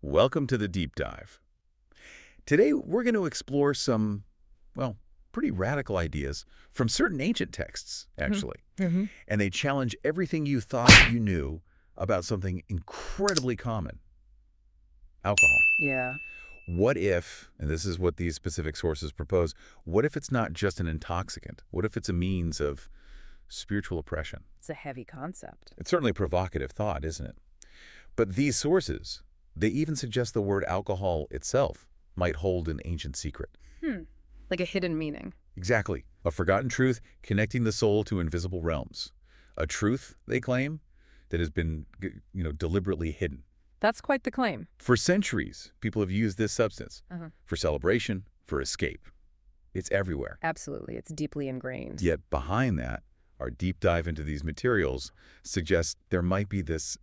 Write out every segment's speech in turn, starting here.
Welcome to the deep dive. Today, we're going to explore some, well, pretty radical ideas from certain ancient texts, actually. And they challenge everything you thought you knew about something incredibly common: alcohol. Yeah. What if, and this is what these specific sources propose, what if it's not just an intoxicant? What if it's a means of spiritual oppression? It's a heavy concept. It's certainly a provocative thought, isn't it? But these sources, they even suggest the word alcohol itself might hold an ancient secret. Like a hidden meaning. Exactly. A forgotten truth connecting the soul to invisible realms. A truth, they claim, that has been, deliberately hidden. That's quite the claim. For centuries, people have used this substance for celebration, for escape. It's everywhere. Absolutely. It's deeply ingrained. Yet behind that, our deep dive into these materials suggests there might be this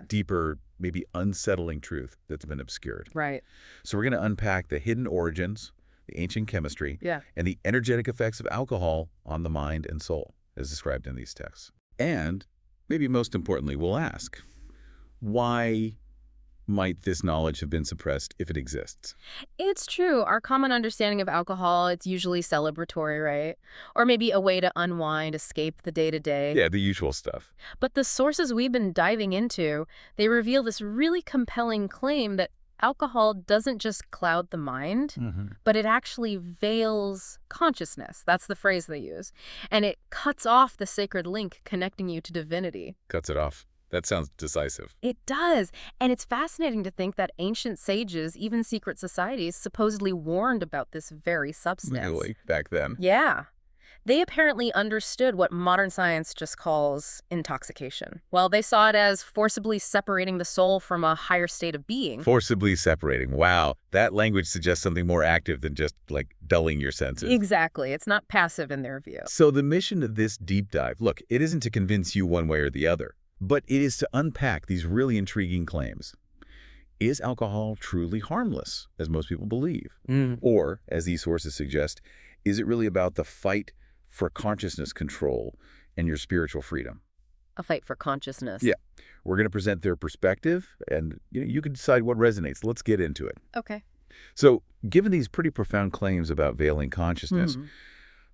deeper, maybe unsettling truth that's been obscured. Right. So we're going to unpack the hidden origins, the ancient chemistry, Yeah. and the energetic effects of alcohol on the mind and soul, as described in these texts. And, maybe most importantly, we'll ask, why might this knowledge have been suppressed if it exists? It's true. Our common understanding of alcohol, it's usually celebratory, right? Or maybe a way to unwind, escape the day-to-day. Yeah, the usual stuff. But the sources we've been diving into, they reveal this really compelling claim that alcohol doesn't just cloud the mind, but it actually veils consciousness. That's the phrase they use. And it cuts off the sacred link connecting you to divinity. Cuts it off. That sounds decisive. It does. And it's fascinating to think that ancient sages, even secret societies, supposedly warned about this very substance. Really? Back then? Yeah. They apparently understood what modern science just calls intoxication. Well, they saw it as forcibly separating the soul from a higher state of being. Forcibly separating. Wow. That language suggests something more active than just, dulling your senses. Exactly. It's not passive in their view. So the mission of this deep dive, look, it isn't to convince you one way or the other, but it is to unpack these really intriguing claims. Is alcohol truly harmless, as most people believe? Or, as these sources suggest, is it really about the fight for consciousness control and your spiritual freedom? A fight for consciousness. Yeah. We're going to present their perspective, and you can decide what resonates. Let's get into it. Okay. So, given these pretty profound claims about veiling consciousness,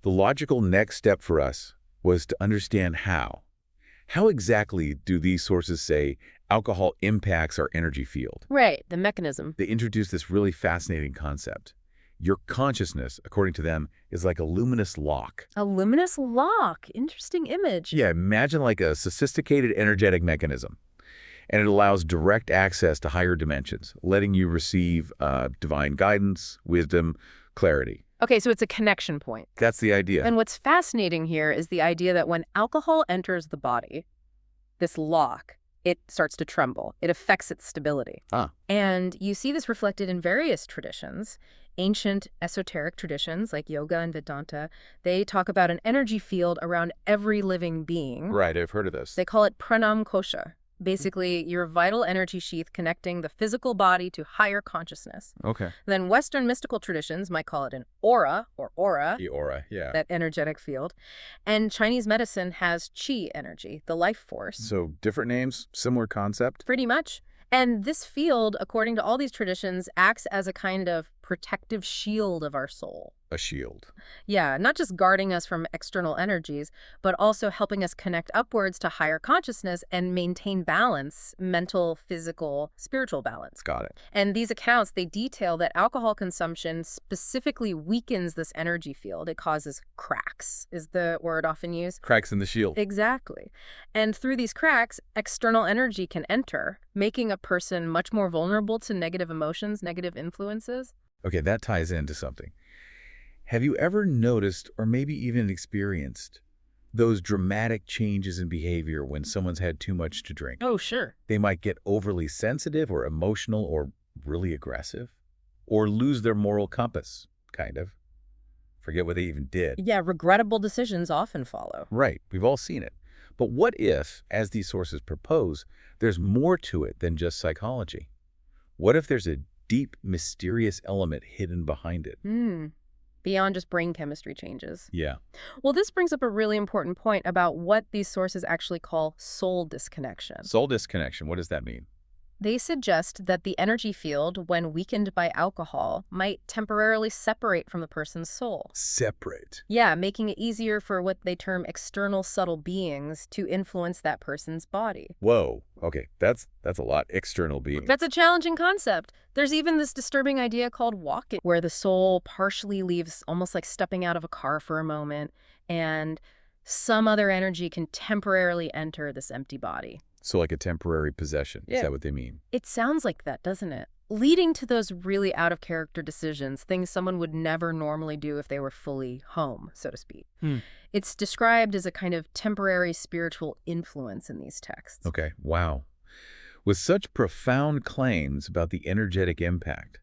the logical next step for us was to understand how. How exactly do these sources say alcohol impacts our energy field? Right, the mechanism. They introduce this really fascinating concept. Your consciousness, according to them, is like a luminous lock. A luminous lock. Interesting image. Yeah, imagine like a sophisticated energetic mechanism. And it allows direct access to higher dimensions, letting you receive divine guidance, wisdom, clarity. Okay, so it's a connection point. That's the idea. And what's fascinating here is the idea that when alcohol enters the body, this lock, it starts to tremble. It affects its stability. And you see this reflected in various traditions. Ancient esoteric traditions like yoga and Vedanta, they talk about an energy field around every living being. Right, I've heard of this. They call it pranam kosha. Basically, your vital energy sheath connecting the physical body to higher consciousness. Okay. Then Western mystical traditions might call it an aura, or aura. The aura, yeah. That energetic field. And Chinese medicine has qi energy, the life force. So different names, similar concept? Pretty much. And this field, according to all these traditions, acts as a kind of protective shield of our soul. A shield. Yeah, not just guarding us from external energies, but also helping us connect upwards to higher consciousness and maintain balance, mental, physical, spiritual balance. Got it. And these accounts, they detail that alcohol consumption specifically weakens this energy field. It causes cracks, is the word often used. Cracks in the shield. Exactly. And through these cracks, external energy can enter, making a person much more vulnerable to negative emotions, negative influences. Okay, that ties into something. Have you ever noticed, or maybe even experienced, those dramatic changes in behavior when someone's had too much to drink? Oh, sure. They might get overly sensitive or emotional or really aggressive, or lose their moral compass, kind of. Forget what they even did. Yeah, regrettable decisions often follow. Right, we've all seen it. But what if, as these sources propose, there's more to it than just psychology? What if there's a deep, mysterious element hidden behind it? Beyond just brain chemistry changes. Yeah. Well, this brings up a really important point about what these sources actually call soul disconnection. Soul disconnection, what does that mean? They suggest that the energy field, when weakened by alcohol, might temporarily separate from the person's soul. Separate. Yeah, making it easier for what they term external subtle beings to influence that person's body. Whoa. Okay, that's a lot. External being. That's a challenging concept. There's even this disturbing idea called walking, where the soul partially leaves, almost like stepping out of a car for a moment, and some other energy can temporarily enter this empty body. So like a temporary possession. Yeah. Is that what they mean? It sounds like that, doesn't it? Leading to those really out-of-character decisions, things someone would never normally do if they were fully home, so to speak. It's described as a kind of temporary spiritual influence in these texts. Okay, wow. With such profound claims about the energetic impact,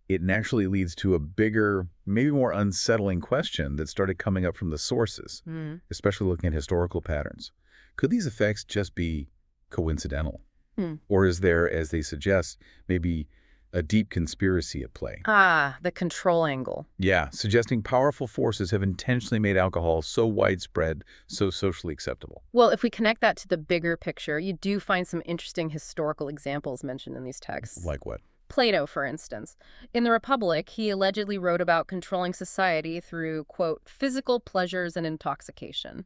it naturally leads to a bigger, maybe more unsettling question that started coming up from the sources, especially looking at historical patterns. Could these effects just be coincidental? Or is there, as they suggest, maybe a deep conspiracy at play? The control angle. Yeah, suggesting powerful forces have intentionally made alcohol so widespread, so socially acceptable. Well, if we connect that to the bigger picture, you do find some interesting historical examples mentioned in these texts. Like what? Plato, for instance. In the Republic, he allegedly wrote about controlling society through, quote, physical pleasures and intoxication.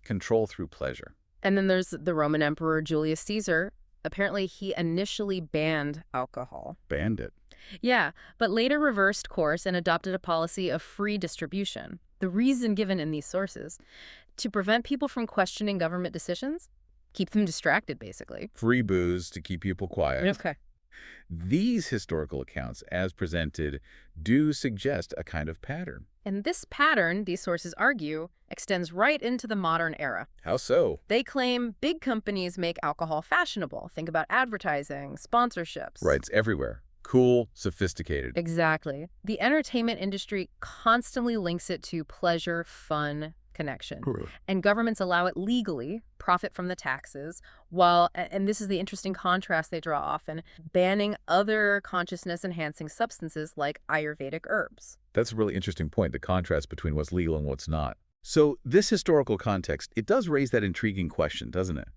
Control through pleasure. And then there's the Roman Emperor Julius Caesar. Apparently, he initially banned alcohol. Banned it. Yeah, but later reversed course and adopted a policy of free distribution. The reason given in these sources, to prevent people from questioning government decisions, keep them distracted, basically. Free booze to keep people quiet. Okay. These historical accounts, as presented, do suggest a kind of pattern. And this pattern, these sources argue, extends right into the modern era. How so? They claim big companies make alcohol fashionable. Think about advertising, sponsorships. Right, it's everywhere. Cool, sophisticated. Exactly. The entertainment industry constantly links it to pleasure, fun, connection. And governments allow it legally, profit from the taxes, while, and this is the interesting contrast they draw often, banning other consciousness-enhancing substances like Ayurvedic herbs. That's a really interesting point, the contrast between what's legal and what's not. So this historical context, it does raise that intriguing question, doesn't it?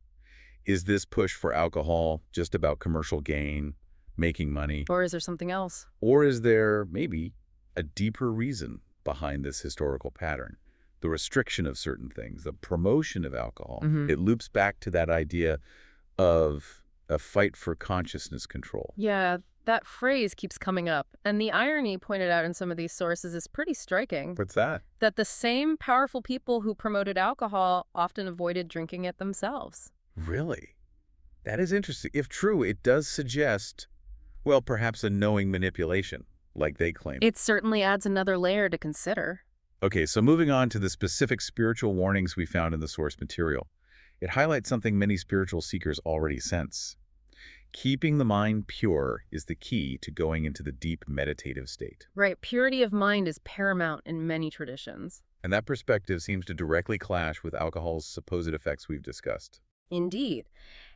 Is this push for alcohol just about commercial gain, making money? Or is there something else? Or is there, maybe, a deeper reason behind this historical pattern? The restriction of certain things, the promotion of alcohol. It loops back to that idea of a fight for consciousness control. Yeah, that phrase keeps coming up. And the irony pointed out in some of these sources is pretty striking. What's that? That the same powerful people who promoted alcohol often avoided drinking it themselves. Really? That is interesting. If true, it does suggest, well, perhaps a knowing manipulation, like they claim. It certainly adds another layer to consider. Okay, so moving on to the specific spiritual warnings we found in the source material. It highlights something many spiritual seekers already sense. Keeping the mind pure is the key to going into the deep meditative state. Right, purity of mind is paramount in many traditions. And that perspective seems to directly clash with alcohol's supposed effects we've discussed. Indeed.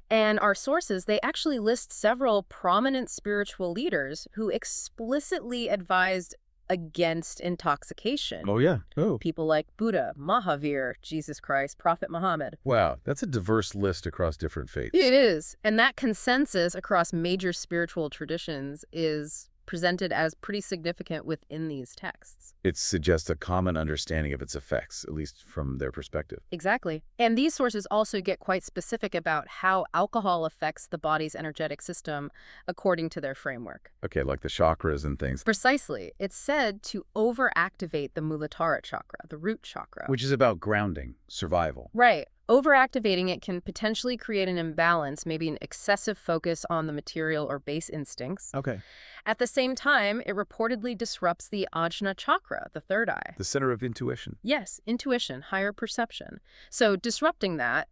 And our sources, they actually list several prominent spiritual leaders who explicitly advised against intoxication. Oh, yeah. Oh. People like Buddha, Mahavir, Jesus Christ, Prophet Muhammad. Wow, that's a diverse list across different faiths. It is. And that consensus across major spiritual traditions is presented as pretty significant within these texts. It suggests a common understanding of its effects, at least from their perspective. Exactly. And these sources also get quite specific about how alcohol affects the body's energetic system according to their framework. Okay, like the chakras and things. Precisely. It's said to overactivate the Muladhara chakra, the root chakra. Which is about grounding, survival. Right. Overactivating it can potentially create an imbalance, maybe an excessive focus on the material or base instincts. Okay. At the same time, it reportedly disrupts the Ajna chakra, the third eye. The center of intuition. Yes, intuition, higher perception. So disrupting that,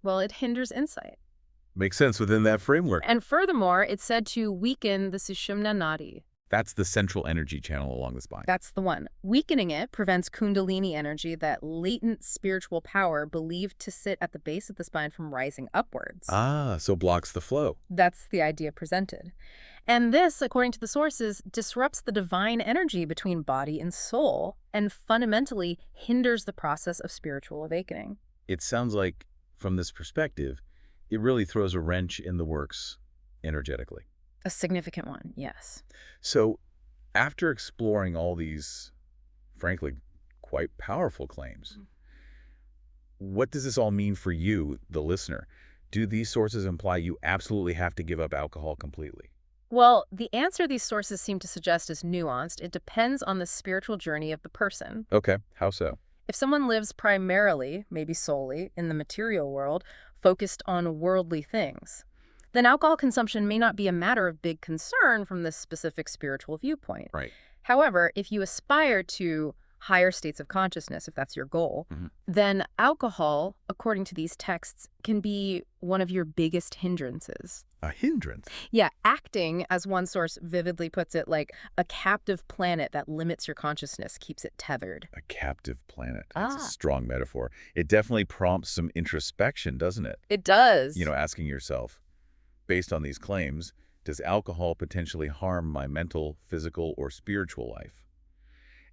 well, it hinders insight. Makes sense within that framework. And furthermore, it's said to weaken the Sushumna Nadi. That's the central energy channel along the spine. That's the one. Weakening it prevents Kundalini energy, that latent spiritual power believed to sit at the base of the spine, from rising upwards. Ah, so blocks the flow. That's the idea presented. And this, according to the sources, disrupts the divine energy between body and soul and fundamentally hinders the process of spiritual awakening. It sounds like, from this perspective, it really throws a wrench in the works energetically. A significant one, yes. So after exploring all these, frankly, quite powerful claims, what does this all mean for you, the listener? Do these sources imply you absolutely have to give up alcohol completely? Well, the answer these sources seem to suggest is nuanced. It depends on the spiritual journey of the person. Okay, how so? If someone lives primarily, maybe solely, in the material world, focused on worldly things, then alcohol consumption may not be a matter of big concern from this specific spiritual viewpoint. Right. However, if you aspire to higher states of consciousness, if that's your goal, then alcohol, according to these texts, can be one of your biggest hindrances. A hindrance? Yeah, acting, as one source vividly puts it, like a captive planet that limits your consciousness, keeps it tethered. A captive planet. That's a strong metaphor. It definitely prompts some introspection, doesn't it? It does. You know, asking yourself, based on these claims, does alcohol potentially harm my mental, physical, or spiritual life?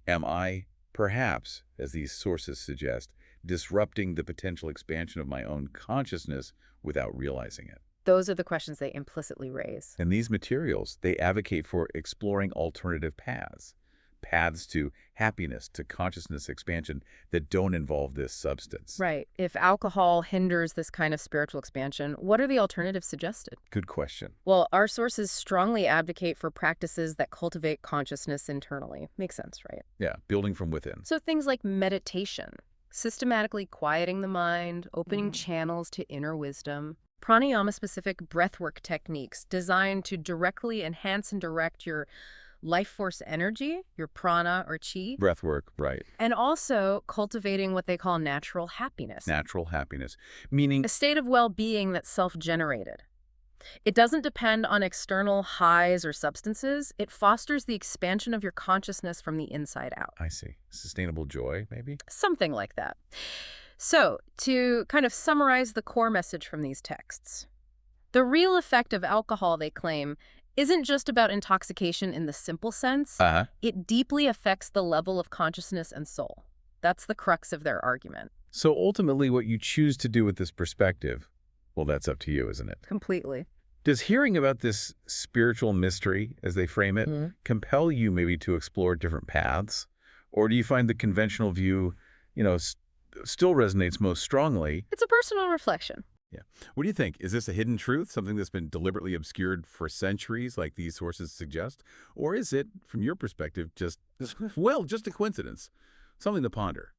Am I, perhaps, as these sources suggest, disrupting the potential expansion of my own consciousness without realizing it? Those are the questions they implicitly raise. In these materials, they advocate for exploring alternative paths to happiness, to consciousness expansion that don't involve this substance. Right. If alcohol hinders this kind of spiritual expansion, what are the alternatives suggested? Good question. Well, our sources strongly advocate for practices that cultivate consciousness internally. Makes sense, right? Yeah, building from within. So things like meditation, systematically quieting the mind, opening channels to inner wisdom, pranayama-specific breathwork techniques designed to directly enhance and direct your life force energy, your prana or chi. Breathwork, right. And also cultivating what they call natural happiness. Natural happiness, meaning A state of well-being that's self-generated. It doesn't depend on external highs or substances. It fosters the expansion of your consciousness from the inside out. I see. Sustainable joy, maybe? Something like that. So, to kind of summarize the core message from these texts, the real effect of alcohol, they claim, isn't just about intoxication in the simple sense. It deeply affects the level of consciousness and soul. That's the crux of their argument. So ultimately, what you choose to do with this perspective, well, that's up to you, isn't it? Completely. Does hearing about this spiritual mystery, as they frame it, compel you maybe to explore different paths? Or do you find the conventional view, still resonates most strongly? It's a personal reflection. Yeah. What do you think? Is this a hidden truth, something that's been deliberately obscured for centuries, like these sources suggest? Or is it, from your perspective, just a coincidence, something to ponder?